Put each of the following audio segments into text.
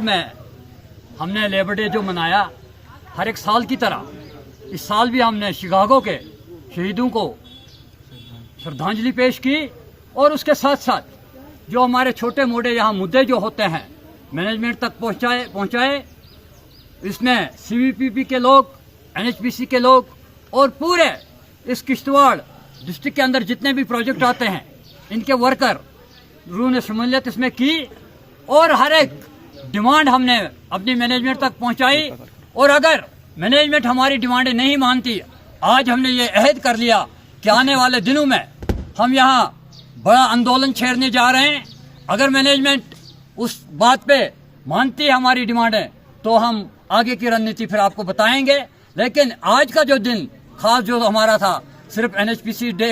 में हमने labour day जो मनाया, हर एक साल की तरह इस साल भी हमने शिकागो के शहीदों को श्रद्धांजलि पेश की और उसके साथ साथ जो हमारे छोटे मोटे यहाँ मुद्दे जो होते हैं मैनेजमेंट तक पहुँचाए। इसमें CVPP के लोग, NHPC के लोग और पूरे इस किश्तवाड़ डिस्ट्रिक्ट के अंदर जितने भी प्रोजेक्ट आते हैं इनके वर्कर ने शमूलियत इसमें की और हर एक डिमांड हमने अपनी मैनेजमेंट तक पहुंचाई। और अगर मैनेजमेंट हमारी डिमांडें नहीं मानती, आज हमने ये अहद कर लिया कि आने वाले दिनों में हम यहाँ बड़ा आंदोलन छेड़ने जा रहे हैं। अगर मैनेजमेंट उस बात पे मानती है हमारी डिमांडें तो हम आगे की रणनीति फिर आपको बताएंगे। लेकिन आज का जो दिन खास जो हमारा था सिर्फ NHPC डे,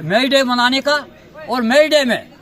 मई डे मनाने का, और मई डे में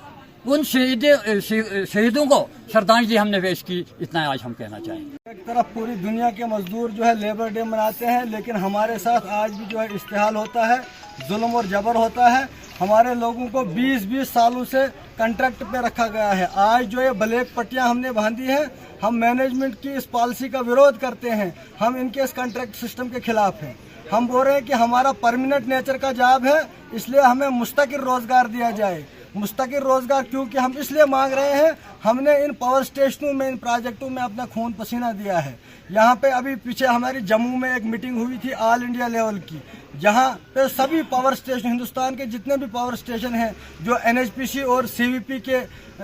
उन शहीदों को श्रद्धांजलि हमने पेश की, इतना आज हम कहना चाहेंगे। एक तरफ पूरी दुनिया के मजदूर जो है लेबर डे मनाते हैं, लेकिन हमारे साथ आज भी जो है इस्तेहाल होता है, जुल्म और जबर होता है। हमारे लोगों को 20-20 सालों से कॉन्ट्रैक्ट पे रखा गया है। आज जो ये ब्लैक पट्टियां हमने बांधी हैं, हम मैनेजमेंट की इस पॉलिसी का विरोध करते हैं। हम इनके इस कॉन्ट्रैक्ट सिस्टम के खिलाफ हैं। हम बोल रहे हैं कि हमारा परमानेंट नेचर का जॉब है, इसलिए हमें मुस्तकिल रोजगार दिया जाए। मुस्तकिल रोजगार क्योंकि हम इसलिए मांग रहे हैं, हमने इन पावर स्टेशनों में, इन प्रोजेक्टों में अपना खून पसीना दिया है। यहाँ पे अभी पीछे हमारी जम्मू में एक मीटिंग हुई थी ऑल इंडिया लेवल की, जहाँ पे सभी पावर स्टेशन, हिंदुस्तान के जितने भी पावर स्टेशन हैं जो NHPC और CVP के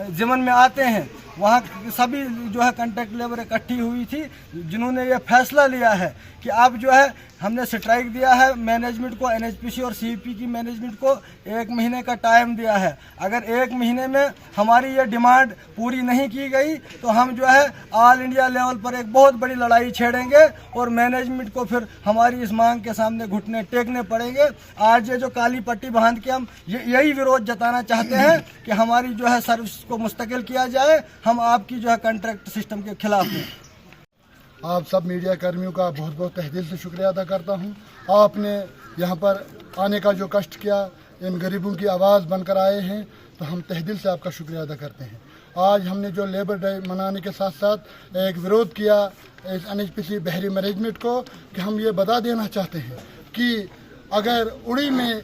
ज़िम्मन में आते हैं, वहाँ सभी जो है कॉन्ट्रैक्ट लेबर इकट्ठी हुई थी, जिन्होंने ये फैसला लिया है कि अब जो है हमने स्ट्राइक दिया है मैनेजमेंट को, NHPC और CVP की मैनेजमेंट को 1 महीने का टाइम दिया है। अगर 1 महीने में हमारी ये डिमांड पूरी नहीं की गई तो हम जो है ऑल इंडिया लेवल पर एक बहुत बड़ी लड़ाई छेड़ेंगे और मैनेजमेंट को फिर हमारी इस मांग के सामने घुटने टेकने पड़ेंगे। आज ये जो काली पट्टी बांध के हम यही विरोध जताना चाहते हैं कि हमारी जो है सर्विस को मुस्तकिल किया जाए। हम आपकी जो है कॉन्ट्रैक्ट सिस्टम के खिलाफ हैं। आप सब मीडिया कर्मियों का बहुत बहुत तहे से शुक्रिया अदा करता हूं। आपने यहाँ पर आने का जो कष्ट किया, इन गरीबों की आवाज़ बनकर आए हैं, तो हम तहे दिल से आपका शुक्रिया अदा करते हैं। आज हमने जो लेबर डे मनाने के साथ साथ एक विरोध किया इस NHPC बहरी मैनेजमेंट को कि हम ये बता देना चाहते हैं कि अगर उड़ी में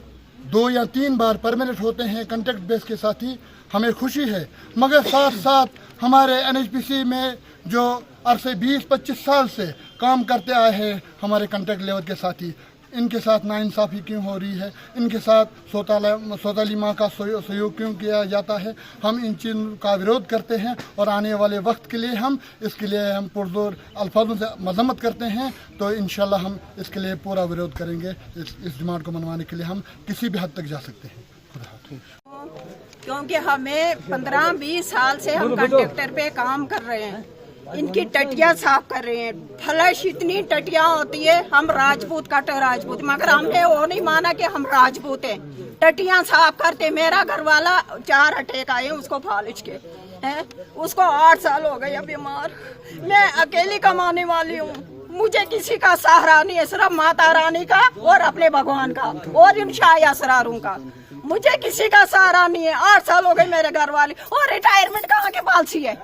2 या 3 बार परमानेंट होते हैं कॉन्ट्रैक्ट बेस के साथी, हमें खुशी है, मगर साथ साथ हमारे NHPC में जो अरसे 20-25 साल से काम करते आए हैं हमारे कॉन्ट्रैक्ट लेबर के साथी, इनके साथ नाइंसाफ़ी क्यों हो रही है, इनके साथ सौताली माँ का सहयोग क्यों किया जाता है। हम इन चीज़ों का विरोध करते हैं और आने वाले वक्त के लिए हम इसके लिए हम पुरजोर अल्फाजों से मजम्मत करते हैं। तो इंशाल्लाह हम इसके लिए पूरा विरोध करेंगे। इस डिमांड को मनवाने के लिए हम किसी भी हद तक जा सकते हैं। क्योंकि हमें 15-20 साल से हम कॉन्ट्रैक्टर पे काम कर रहे हैं, इनकी टटिया साफ कर रहे हैं। फ्लश इतनी टटिया होती है, हम राजपूत काटे राजपूत, मगर हमने वो नहीं माना कि हम राजपूत हैं। टटिया साफ करते, मेरा घर वाला 4 अटैक आए उसको फालिश के हैं, उसको 8 साल हो गए बीमार। मैं अकेली कमाने वाली हूँ, मुझे किसी का सहारा नहीं है, सिर्फ माता रानी का और अपने भगवान का और इन शाही असरारों का। मुझे किसी का सहारा नहीं है। 8 साल हो गए मेरे घर वाले। और रिटायरमेंट कहाँ के पॉलिसी है,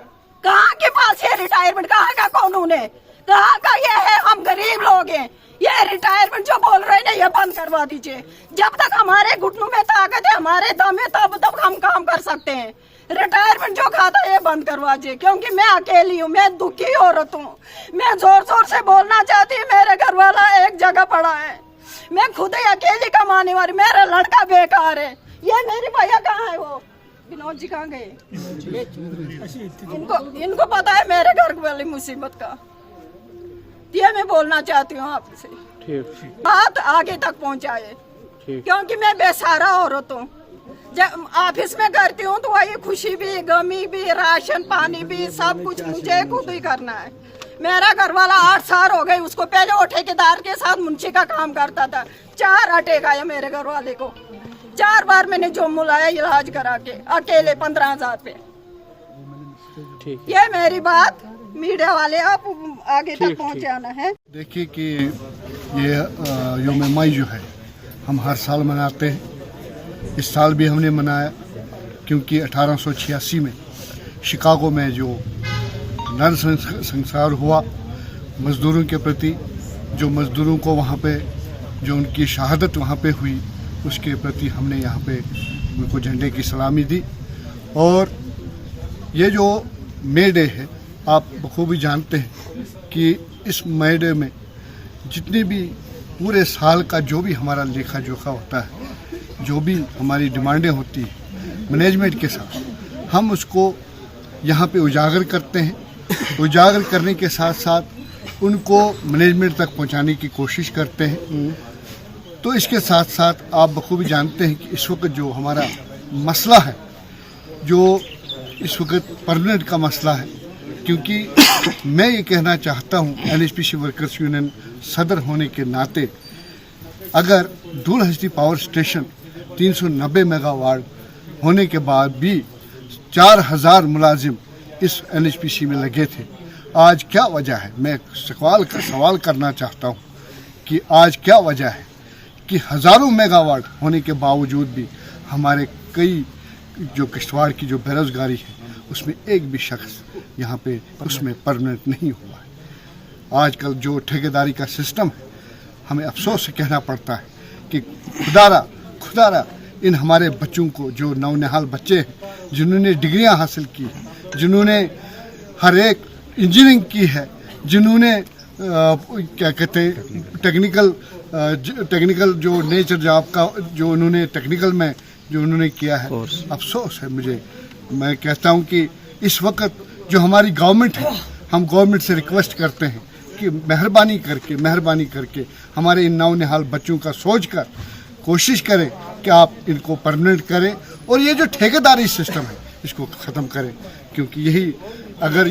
कहाँ के पास है रिटायरमेंट, कहाँ का कानून है, कहाँ का ये है। हम गरीब लोग हैं, ये रिटायरमेंट जो बोल रहे हैं ये बंद करवा दीजिए। जब तक हमारे घुटनों में ताकत है, हमारे दम है, तब तक हम काम कर सकते हैं। रिटायरमेंट जो खाता है ये बंद करवा दीजिए, क्योंकि मैं अकेली हूँ, मैं दुखी औरत हूँ। मैं जोर जोर से बोलना चाहती हूँ, मेरे घर वाला एक जगह पड़ा है, मैं खुद ही अकेली कमाने वाली, मेरा लड़का बेकार है। ये मेरे भैया कहाँ है, वो विनोद जी कहाँ गए? इनको पता है मेरे घर वाली मुसीबत का। ये मैं बोलना चाहती हूँ आपसे, बात आगे तक पहुँचाए, क्योंकि मैं बेसहारा औरत हूँ। जब ऑफिस में करती हूँ तो वही खुशी भी, गमी भी, राशन पानी भी, सब कुछ मुझे खुद ही करना है। मेरा घर वाला 8 साल हो गए, उसको पहले वो ठेकेदार के साथ मुंशी का काम करता था। 4 अटैक आया मेरे घर वाले को, 4 बार मैंने जम्मू लाया इलाज करा के, अकेले 15,000 पे। ये मेरी बात मीडिया वाले आप आगे तक पहुंचाना है। देखिए कि ये यौम मई जो है हम हर साल मनाते हैं। इस साल भी हमने मनाया क्योंकि 1886 में शिकागो में जो नर संसार हुआ मज़दूरों के प्रति, जो मज़दूरों को वहाँ पे जो उनकी शहादत वहाँ पे हुई उसके प्रति हमने यहाँ पे उनको झंडे की सलामी दी। और ये जो मे डे है, आप बखूबी जानते हैं कि इस मे डे में जितनी भी पूरे साल का जो भी हमारा लेखा जोखा होता है, जो भी हमारी डिमांडें होती हैं मैनेजमेंट के साथ, हम उसको यहाँ पे उजागर करते हैं। उजागर करने के साथ साथ उनको मैनेजमेंट तक पहुँचाने की कोशिश करते हैं। तो इसके साथ साथ आप बखूबी जानते हैं कि इस वक्त जो हमारा मसला है, जो इस वक्त परमानेंट का मसला है, क्योंकि मैं ये कहना चाहता हूँ NHPC वर्कर्स यूनियन सदर होने के नाते, अगर धूल हस्ती पावर स्टेशन 390 मेगावाट होने के बाद भी 4000 मुलाजिम इस NHPC में लगे थे, आज क्या वजह है? मैं सवाल करना चाहता हूँ कि आज क्या वजह है कि हज़ारों मेगावाट होने के बावजूद भी हमारे कई जो किश्तवाड़ की जो बेरोज़गारी है उसमें एक भी शख्स यहाँ पे उसमें परमानेंट नहीं हुआ है। आजकल जो ठेकेदारी का सिस्टम है, हमें अफसोस से कहना पड़ता है कि खुदारा इन हमारे बच्चों को, जो नौनिहाल बच्चे हैं जिन्होंने डिग्रियां हासिल की हैं, जिन्होंने हर एक इंजीनियरिंग की है, जिन्होंने क्या कहते हैं टेक्निकल जो नेचर जॉब का जो उन्होंने टेक्निकल में जो उन्होंने किया है, अफसोस है मुझे। मैं कहता हूं कि इस वक्त जो हमारी गवर्नमेंट है, हम गवर्नमेंट से रिक्वेस्ट करते हैं कि मेहरबानी करके हमारे इन नौनिहाल बच्चों का सोच कर कोशिश करें कि आप इनको परमानेंट करें और ये जो ठेकेदारी सिस्टम है इसको ख़त्म करें, क्योंकि यही अगर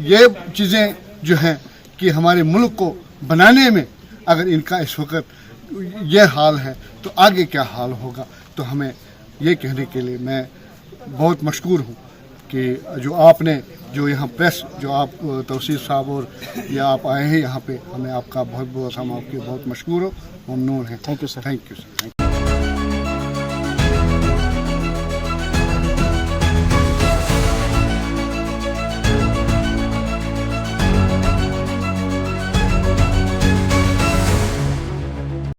ये चीज़ें जो हैं कि हमारे मुल्क को बनाने में अगर इनका इस वक्त ये हाल है तो आगे क्या हाल होगा। तो हमें ये कहने के लिए मैं बहुत मशकूर हूँ कि जो आपने जो यहाँ प्रेस जो आप तौसीफ साहब और ये आप आए हैं यहाँ पे, हमें आपका बहुत बहुत हम आपके बहुत मशकूर हो, ममनून हैं। Thank you sir. Thank you sir.